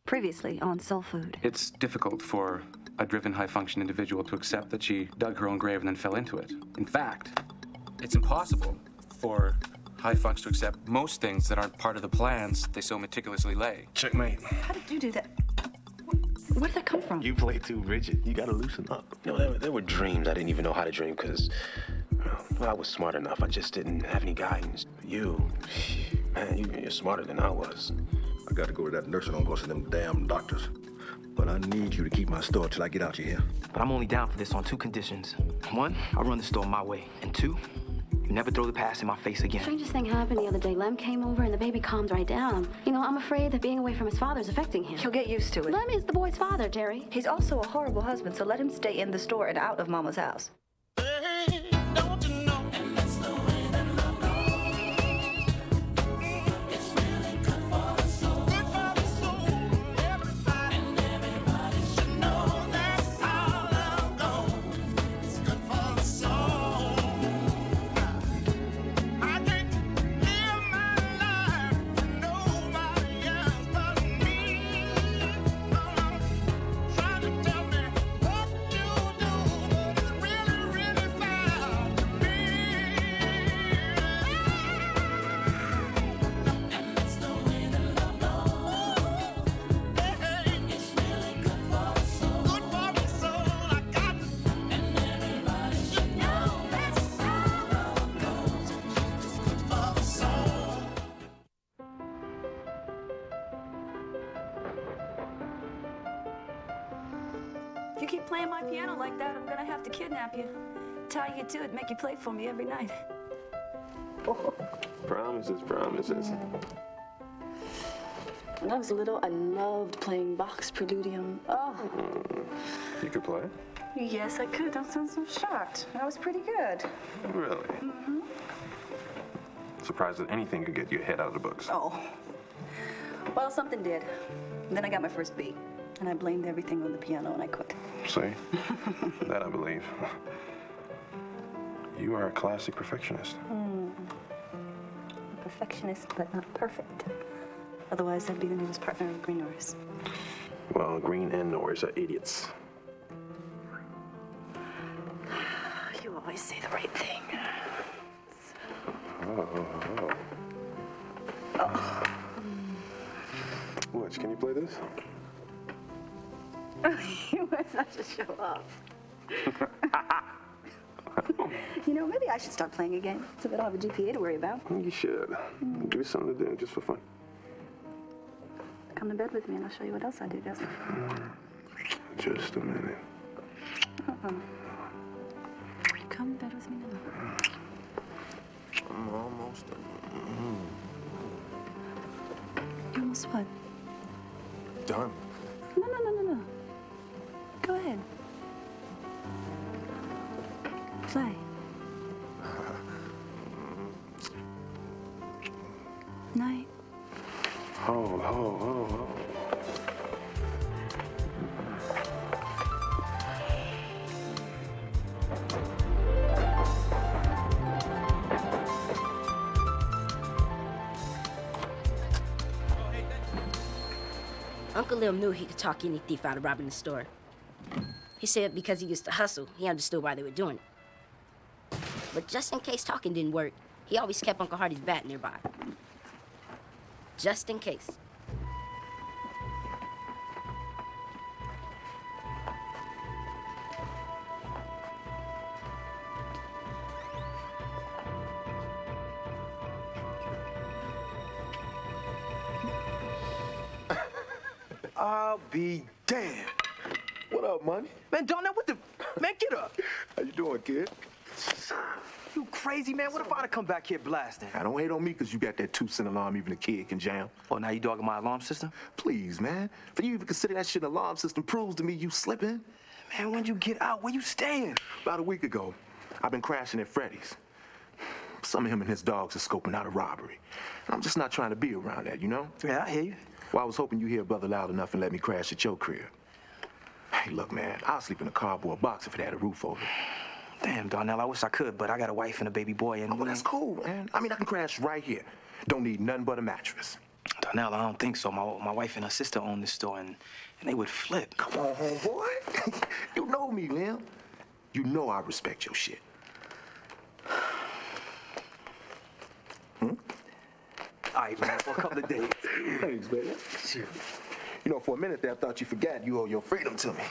Previously on Soul Food. It's difficult for a driven, high-function individual to accept that she dug her own grave and then fell into it. In fact, it's impossible for high funks to accept most things that aren't part of the plans they so meticulously lay. Checkmate. How did you do that? Where did that come from? You play too rigid. You gotta loosen up. You know, there were dreams I didn't even know how to dream because I was smart enough. I just didn't have any guidance. You, man, you're smarter than I was. I got to go to that nursing home, go see them damn doctors. But I need you to keep my store till I get out your here. But I'm only down for this on 2 conditions. 1, I run the store my way. And 2, you never throw the past in my face again. Strangest thing happened the other day. Lem came over and the baby calmed right down. I'm afraid that being away from his father is affecting him. He'll get used to it. Lem is the boy's father, Terry. He's also a horrible husband, so let him stay in the store and out of Mama's house. If you keep playing my piano like that, I'm gonna have to kidnap you, tie you to it, make you play for me every night. Promises. When I was little, I loved playing Bach's Preludium. Oh. You could play? Yes, I could. Don't sound so shocked. I was pretty good. Really? Mm-hmm. Surprised that anything could get your head out of the books. Oh. Well, something did. And then I got my first beat, and I blamed everything on the piano, and I quit. See? That I believe. You are a classic perfectionist. A perfectionist, but not perfect. Otherwise, I'd be the newest partner of Green Norris. Well, Green and Norris are idiots. You always say the right thing. Which, can you play this? You are such a show-off. Maybe I should start playing again so that I'll have a GPA to worry about. You should. Give me something to do, just for fun. Come to bed with me and I'll show you what else I do just for fun. Just a minute. Come to bed with me now. I'm almost done. You almost what? Done. No. Go ahead. Play. Night. Oh. Uncle Lil knew he could talk any thief out of robbing the store. He said because he used to hustle, he understood why they were doing it. But just in case talking didn't work, he always kept Uncle Hardy's bat nearby. Just in case. I'll be damned. What up, money? Man, Darnell, Man, get up. How you doing, kid? You crazy, man. What if I'd have come back here blasting? I don't hate on me because you got that 2-cent alarm even a kid can jam. Oh, now you dogging my alarm system? Please, man. For you even consider that shit an alarm system proves to me you slipping. Man, when'd you get out? Where you staying? About a week ago, I've been crashing at Freddy's. Some of him and his dogs are scoping out a robbery. I'm just not trying to be around that, you know? Yeah, I hear you. Well, I was hoping you hear brother loud enough and let me crash at your crib. Hey, look, man, I'll sleep in a cardboard box if it had a roof over it. Damn, Darnell, I wish I could, but I got a wife and a baby boy and... Oh, well, that's cool, man. I mean, I can crash right here. Don't need nothing but a mattress. Darnell, I don't think so. My wife and her sister own this store, and they would flip. Come on, homeboy. You know me, Lim. You know I respect your shit. All right, man, for a couple of days. Thanks, baby. Sure. You know, for a minute there, I thought you forgot you owe your freedom to me.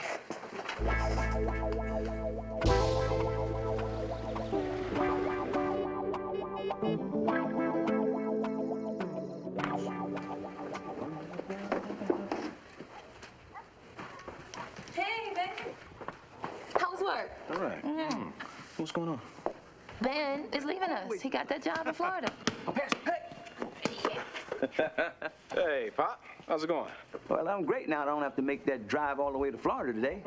Hey, baby. How was work? All right. What's going on? Ben is leaving us. He got that job in Florida. Hey, Pop. How's it going? Well, I'm great now. I don't have to make that drive all the way to Florida today.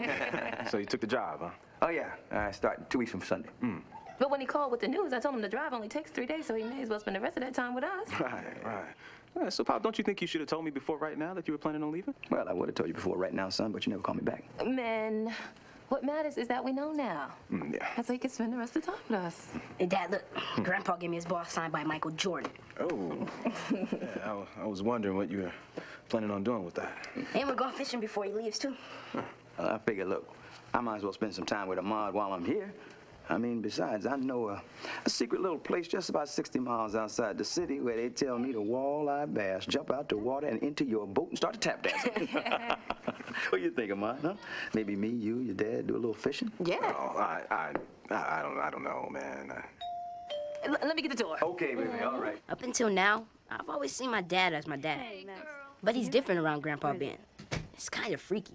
So you took the job, huh? Oh, yeah. I start 2 weeks from Sunday. But when he called with the news, I told him the drive only takes 3 days, so he may as well spend the rest of that time with us. Right. So, Pop, don't you think you should have told me before right now that you were planning on leaving? Well, I would have told you before right now, son, but you never called me back. Man, what matters is that we know now. Yeah. And so he can spend the rest of the time with us. Hey, Dad, look. Grandpa gave me his ball signed by Michael Jordan. Oh. Yeah, I was wondering what you were planning on doing with that. And we're going fishing before he leaves, too. I figured, look, I might as well spend some time with Ahmad while I'm here. I mean, besides, I know a secret little place just about 60 miles outside the city where they tell me to walleye bass, jump out the water and into your boat and start to tap dancing. What do you think, Ahmad, huh? Maybe me, you, your dad do a little fishing? Yeah. Oh, I don't know, man. Let me get the door. Okay, baby, all right. Up until now, I've always seen my dad as my dad. But he's different around Grandpa Ben. It's kind of freaky.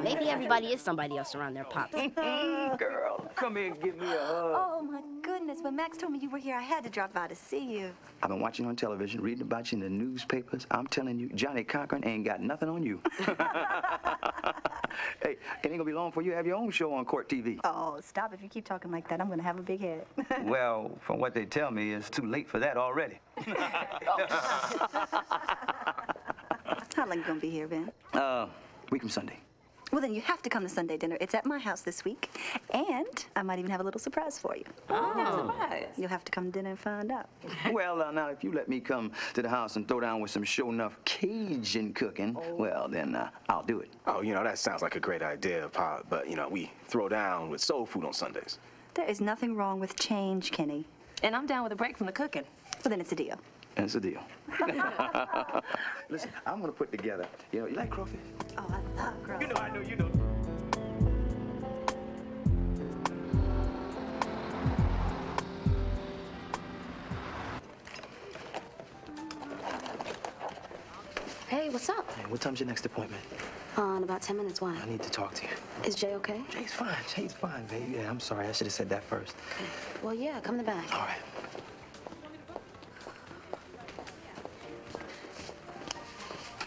Maybe everybody is somebody else around their pops. Girl, come here and give me a hug. Oh, my goodness. When Max told me you were here, I had to drop by to see you. I've been watching on television, reading about you in the newspapers. I'm telling you, Johnny Cochran ain't got nothing on you. Hey, it ain't gonna be long before you have your own show on Court TV. Oh, stop. If you keep talking like that, I'm going to have a big head. Well, from what they tell me, it's too late for that already. How long you going to be here, Ben? Week from Sunday. Well, then you have to come to Sunday dinner. It's at my house this week. And I might even have a little surprise for you. Oh, surprise. You'll have to come to dinner and find out. Well, now, if you let me come to the house and throw down with some show-enough Cajun cooking, well, then I'll do it. Oh, that sounds like a great idea, Pop. But, we throw down with soul food on Sundays. There is nothing wrong with change, Kenny. And I'm down with a break from the cooking. Well, then it's a deal. It's a deal. Listen, I'm gonna put together, you like crawfish? Oh, I love girls. I know you know. Hey, what's up? Hey, what time's your next appointment? In about 10 minutes, why? I need to talk to you. Is Jay okay? Jay's fine, baby. Yeah, I'm sorry. I should have said that first. Okay. Well, yeah, come in the back. All right.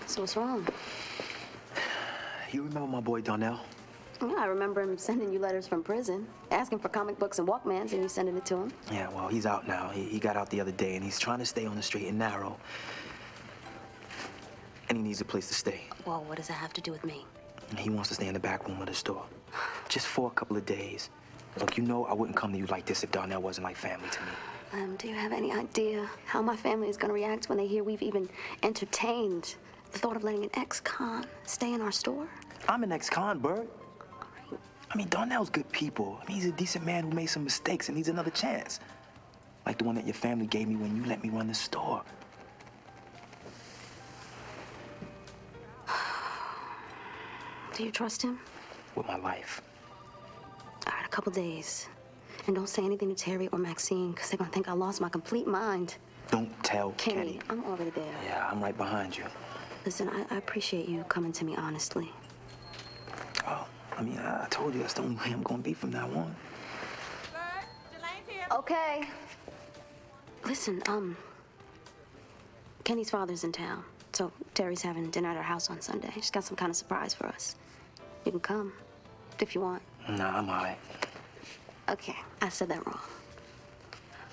So what's wrong? You remember my boy Darnell? Yeah, I remember him sending you letters from prison, asking for comic books and Walkmans, and you sending it to him. Yeah, well, he's out now. He got out the other day, and he's trying to stay on the straight and narrow. And he needs a place to stay. Well, what does that have to do with me? And he wants to stay in the back room of the store. Just for a couple of days. Look, I wouldn't come to you like this if Darnell wasn't like family to me. Do you have any idea how my family is going to react when they hear we've even entertained the thought of letting an ex-con stay in our store? I'm an ex-con, Bert. I mean, Darnell's good people. I mean, he's a decent man who made some mistakes and needs another chance. Like the one that your family gave me when you let me run the store. Do you trust him? With my life. All right, a couple days. And don't say anything to Terry or Maxine, because they're going to think I lost my complete mind. Don't tell Kenny, I'm already there. Yeah, I'm right behind you. Listen, I appreciate you coming to me honestly. Oh, I mean, I told you that's the only way I'm going to be from now on. Okay. Listen, Kenny's father's in town, so Terry's having dinner at our house on Sunday. She's got some kind of surprise for us. You can come, if you want. Nah, I'm all right. Okay, I said that wrong.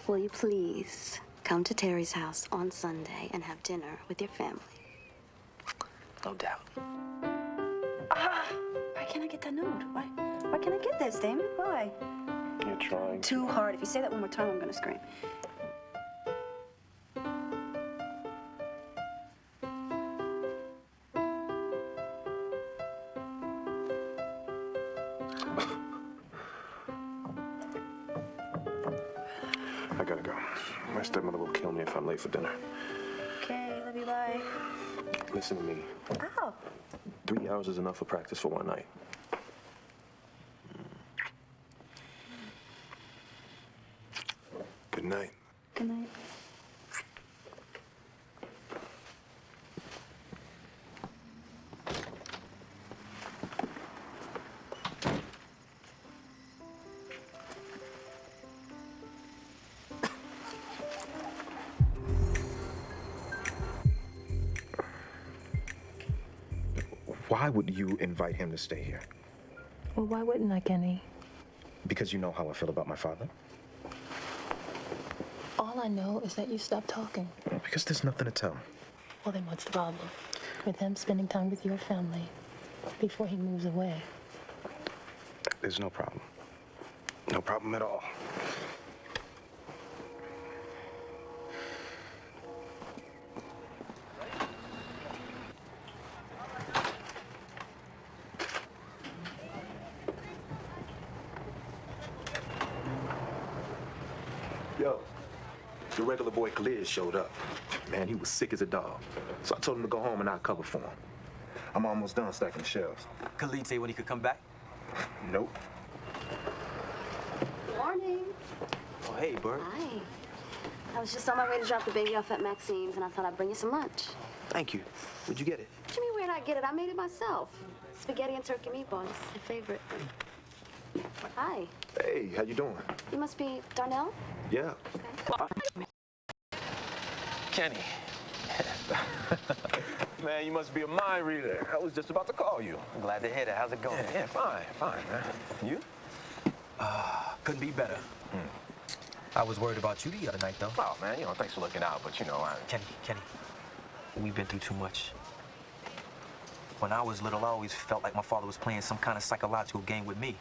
Will you please come to Terry's house on Sunday and have dinner with your family? No doubt. Why can't I get that note? Why can't I get this, Damon? Why? You're trying. Too hard. If you say that one more time, I'm gonna scream. I gotta go. My stepmother will kill me if I'm late for dinner. Okay, love you, bye. Listen to me. Ow. 3 hours is enough for practice for one night. Good night. Good night. Why would you invite him to stay here? Well, why wouldn't I, Kenny? Because you know how I feel about my father? All I know is that you stopped talking. Because there's nothing to tell. Well, then what's the problem? With him spending time with your family before he moves away. There's no problem. No problem at all. Yo, the regular boy Khalid showed up. Man, he was sick as a dog. So I told him to go home and I'll cover for him. I'm almost done stacking the shelves. Khalid say when he could come back? Nope. Morning. Oh, hey, Bert. Hi. I was just on my way to drop the baby off at Maxine's, and I thought I'd bring you some lunch. Thank you. Where'd you get it? What do you mean, where'd I get it? I made it myself. Spaghetti and turkey meatballs. It's your favorite. Hi. Hey, how you doing? You must be Darnell? Yeah. Kenny. Man, you must be a mind reader. I was just about to call you. I'm glad to hear that. How's it going? Yeah, fine, man. You? Couldn't be better. I was worried about you the other night, though. Oh, man, thanks for looking out, but Kenny, we've been through too much. When I was little, I always felt like my father was playing some kind of psychological game with me.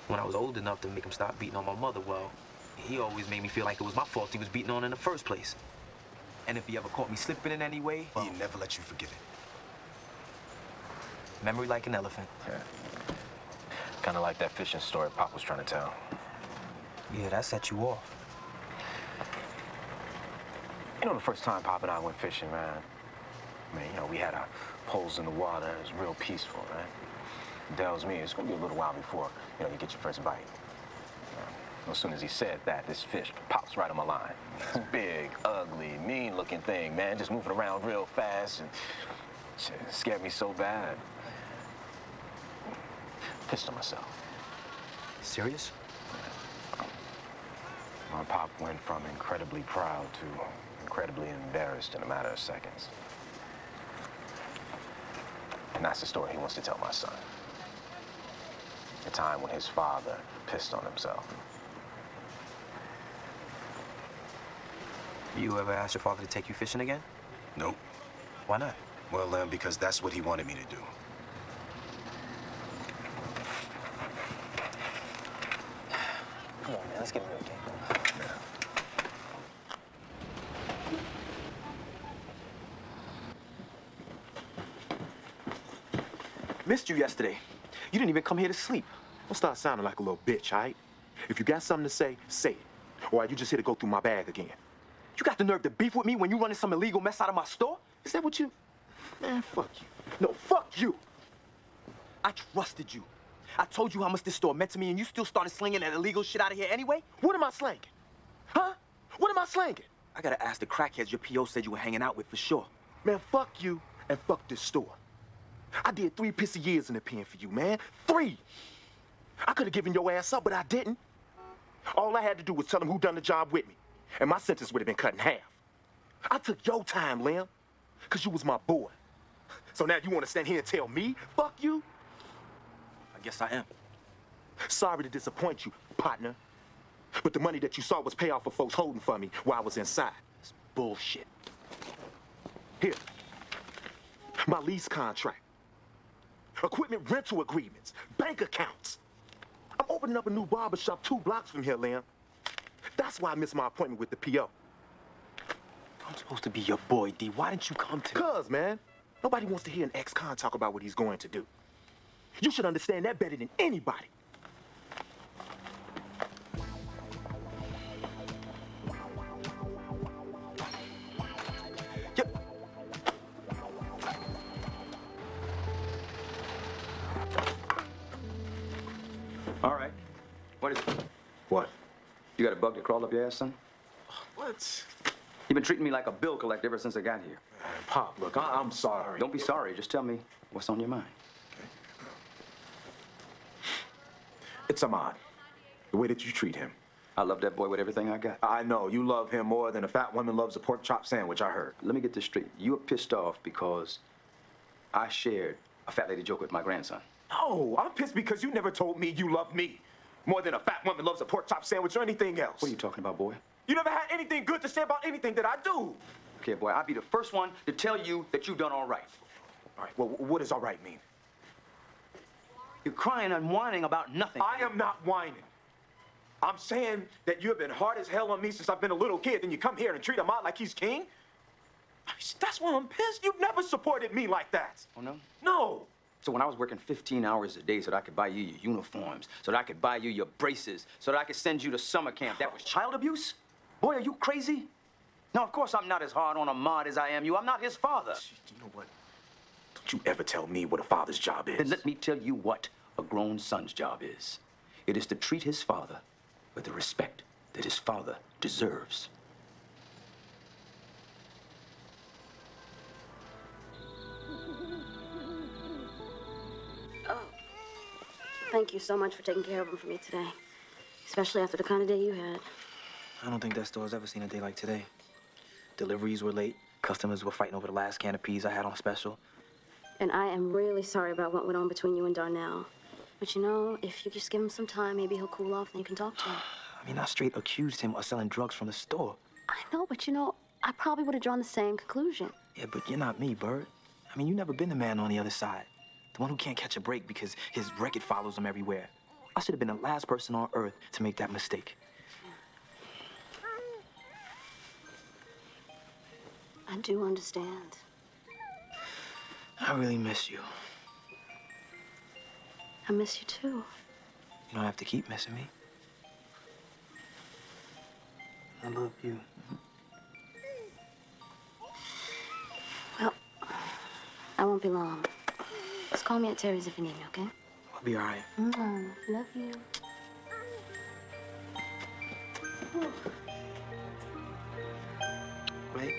When I was old enough to make him stop beating on my mother, well, he always made me feel like it was my fault he was beating on in the first place. And if he ever caught me slipping in any way, well, He'd never let you forget it. memory like an elephant. Yeah. Kind of like that fishing story Pop was trying to tell. Yeah, that set you off. The first time Pop and I went fishing, man, we had our poles in the water. It was real peaceful, right? Tells me it's going to be a little while before, you get your first bite. As soon as he said that, this fish pops right on my line. This big, ugly, mean-looking thing, man, just moving around real fast, and it scared me so bad. Pissed on myself. Serious? My Pop went from incredibly proud to incredibly embarrassed in a matter of seconds. And that's the story he wants to tell my son. The time when his father pissed on himself. You ever asked your father to take you fishing again? Nope. Why not? Well, because that's what he wanted me to do. Come on, man, let's get a real game. Missed you yesterday. You didn't even come here to sleep. Don't start sounding like a little bitch, all right? If you got something to say it. Or are you just here to go through my bag again? You got the nerve to beef with me when you running some illegal mess out of my store? Is that what you... Man, fuck you. No, fuck you. I trusted you. I told you how much this store meant to me, and you still started slinging that illegal shit out of here anyway? What am I slanging? Huh? What am I slanging? I gotta ask the crackheads your P.O. said you were hanging out with for sure. Man, fuck you and fuck this store. I did 3 pissy years in the pen for you, man. 3! I could have given your ass up, but I didn't. All I had to do was tell them who done the job with me, and my sentence would have been cut in half. I took your time, Lim, because you was my boy. So now you want to stand here and tell me, fuck you? I guess I am. Sorry to disappoint you, partner. But the money that you saw was payoff for folks holding for me while I was inside. It's bullshit. Here. My lease contract. Equipment rental agreements. Bank accounts. I'm opening up a new barbershop 2 blocks from here, Lim. That's why I missed my appointment with the P.O. I'm supposed to be your boy, D. Why didn't you come to me? Cuz, man. Nobody wants to hear an ex-con talk about what he's going to do. You should understand that better than anybody. All right. What is it? What? You got a bug that crawled up your ass, son? What? You've been treating me like a bill collector ever since I got here. Pop, look, I'm sorry. Don't be sorry. Just tell me what's on your mind. It's Ahmad. The way that you treat him. I love that boy with everything I got. I know. You love him more than a fat woman loves a pork chop sandwich, I heard. Let me get this straight. You were pissed off because I shared a fat lady joke with my grandson. No, I'm pissed because you never told me you love me more than a fat woman loves a pork chop sandwich or anything else. What are you talking about, boy? You never had anything good to say about anything that I do. Okay, boy, I'll be the first one to tell you that you've done all right. All right, well, what does all right mean? You're crying and whining about nothing. I am not whining. I'm saying that you have been hard as hell on me since I've been a little kid, and you come here and treat him out like he's king? That's why I'm pissed. You've never supported me like that. Oh, no? No. So when I was working 15 hours a day so that I could buy you your uniforms, so that I could buy you your braces, so that I could send you to summer camp, that was child abuse? Boy, are you crazy? Now, of course, I'm not as hard on Ahmad as I am you. I'm not his father. You know what? Don't you ever tell me what a father's job is. Then let me tell you what a grown son's job is. It is to treat his father with the respect that his father deserves. Oh, thank you so much for taking care of him for me today. Especially after the kind of day you had. I don't think that store's ever seen a day like today. Deliveries were late. Customers were fighting over the last can of peas I had on special. And I am really sorry about what went on between you and Darnell. But you know, if you just give him some time, maybe he'll cool off and you can talk to him. I mean, I straight accused him of selling drugs from the store. I know, but you know, I probably would have drawn the same conclusion. Yeah, but you're not me, Bird. I mean, you never been the man on the other side. The one who can't catch a break because his record follows him everywhere. I should have been the last person on earth to make that mistake. I do understand. I really miss you. I miss you too. You don't have to keep missing me. I love you. Well, I won't be long. Just call me at Terry's if you need me, okay? I'll be all right. Love you. Wait.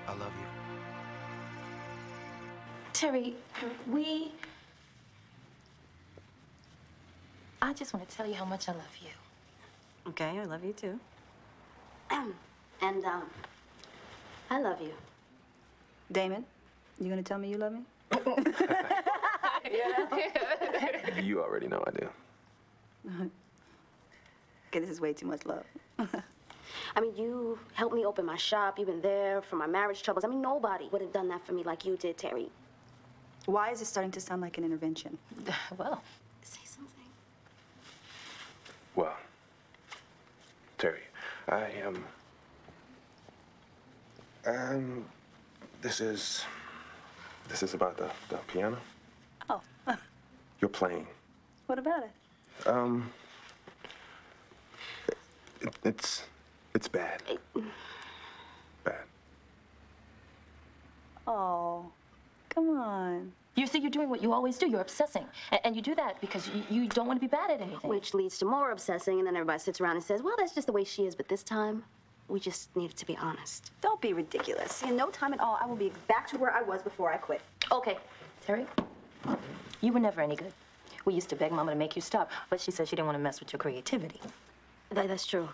I love you. Terry, I just want to tell you how much I love you. Okay, I love you too. And, I love you. Damon, you gonna tell me you love me? You already know I do. Okay, this is way too much love. I mean, you helped me open my shop. You've been there for my marriage troubles. I mean, nobody would have done that for me like you did, Terry. Why is it starting to sound like an intervention? Well, say something. Well, Terry, I this is about the piano. Oh. You're playing. What about it? It's bad. Bad. Oh, come on. you see, you're doing what you always do. You're obsessing. And you do that because you don't want to be bad at anything. Which leads to more obsessing, and then everybody sits around and says, well, that's just the way she is, but this time, we just needed to be honest. Don't be ridiculous. In no time at all, I will be back to where I was before I quit. Okay, Terry, you were never any good. We used to beg Mama to make you stop, but she said she didn't want to mess with your creativity. That's true.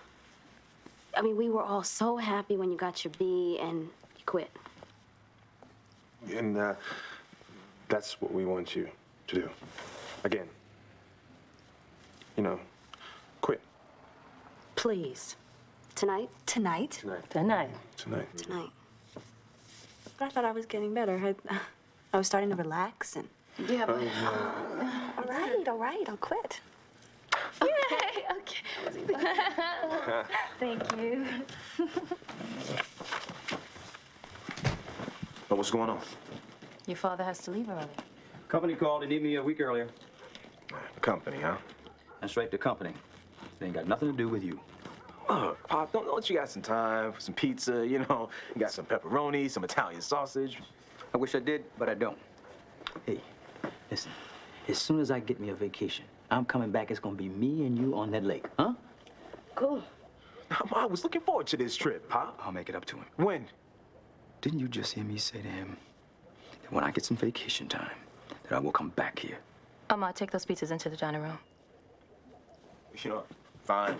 I mean, we were all so happy when you got your B and you quit. And that's what we want you to do. Again. You know, quit. Please. Tonight? Tonight? Tonight. Tonight. Tonight. Tonight. But I thought I was getting better. I was starting to relax and... Yeah, but... All right, I'll quit. Yay! Okay. Thank you. But what's going on? Your father has to leave early. Company called. They need me a week earlier. Company, huh? That's right, the company. They ain't got nothing to do with you. Look, Pop, don't you got some time for some pizza, you know? You got some pepperoni, some Italian sausage. I wish I did, but I don't. Hey, listen. As soon as I get me a vacation, I'm coming back. It's gonna be me and you on that lake, huh? Cool. I was looking forward to this trip, Pop. I'll make it up to him. When? Didn't you just hear me say to him that when I get some vacation time, that I will come back here? Ahmad, take those pizzas into the dining room. You know, fine.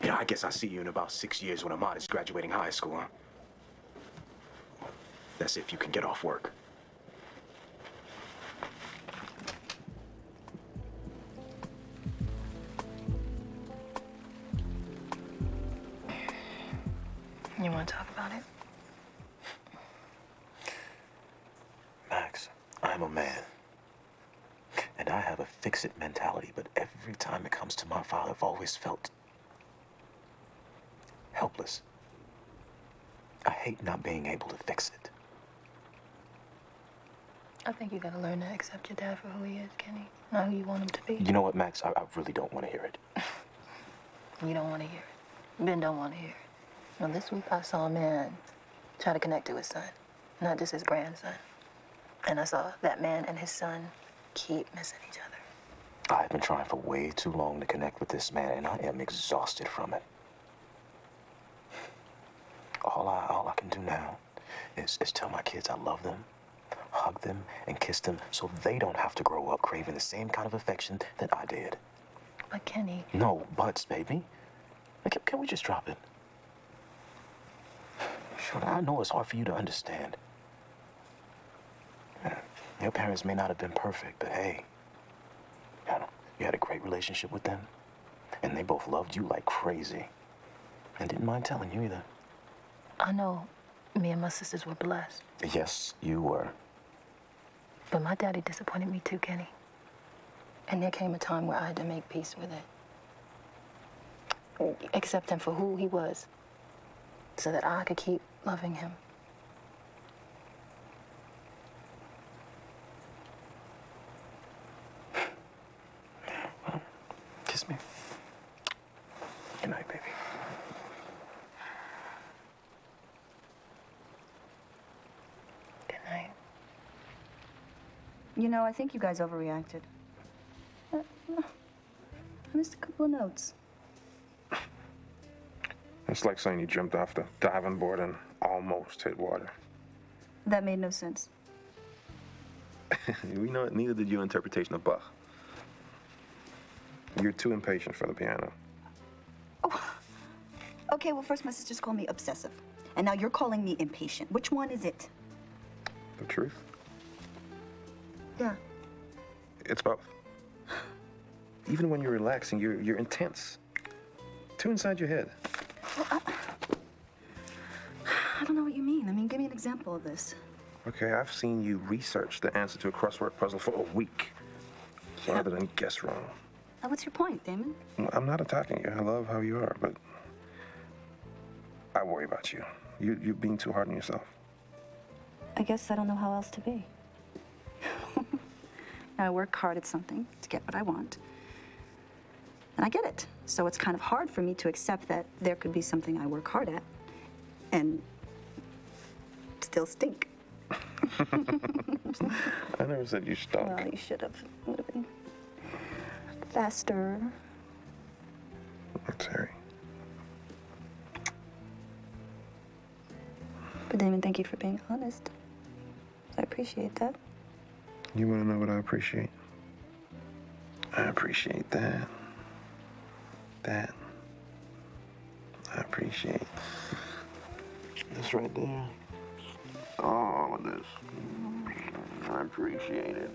You know, I guess I'll see you in about 6 years when Ahmad is graduating high school, huh? That's if you can get off work. You want to talk about it? Max, I'm a man. And I have a fix-it mentality, but every time it comes to my father, I've always felt helpless. I hate not being able to fix it. I think you gotta learn to accept your dad for who he is, Kenny. Not who you want him to be. You know what, Max? I really don't want to hear it. You don't want to hear it. Ben don't want to hear it. Well, this week I saw a man try to connect to his son, not just his grandson. And I saw that man and his son keep missing each other. I've been trying for way too long to connect with this man, and I am exhausted from it. All I can do now is tell my kids I love them, hug them, and kiss them so they don't have to grow up craving the same kind of affection that I did. But Kenny... No buts, baby. Can we just drop it? Sure, I know it's hard for you to understand. Your parents may not have been perfect, but hey, you had a great relationship with them, and they both loved you like crazy, and didn't mind telling you either. I know me and my sisters were blessed, Yes, you were. but my daddy disappointed me too, Kenny. And there came a time where I had to make peace with it. Accept him for who he was, so that I could keep loving him. Kiss me. Good night, baby. Good night. You know, I think you guys overreacted. I missed a couple of notes. It's like saying you jumped off the diving board and almost hit water. That made no sense. We know neither did your interpretation of Bach. You're too impatient for the piano. Okay, well, first my sisters call me obsessive. And now you're calling me impatient. Which one is it? The truth? Yeah. It's both. Even when you're relaxing, you're intense. Too inside your head. Well, I don't know what you mean. I mean, give me an example of this. Okay, I've seen you research the answer to a crossword puzzle for a week, rather than guess wrong. Now, what's your point, Damon? I'm not attacking you. I love how you are, but I worry about you. You're being too hard on yourself. I guess I don't know how else to be. Now, I work hard at something to get what I want. And I get it. So it's kind of hard for me to accept that there could be something I work hard at and still stink. I never said you stunk. Well, you should have. Would have been faster. Terry. But Damon, thank you for being honest. I appreciate that. You want to know what I appreciate? I appreciate that. That. I appreciate this right there. All of this. I appreciate it.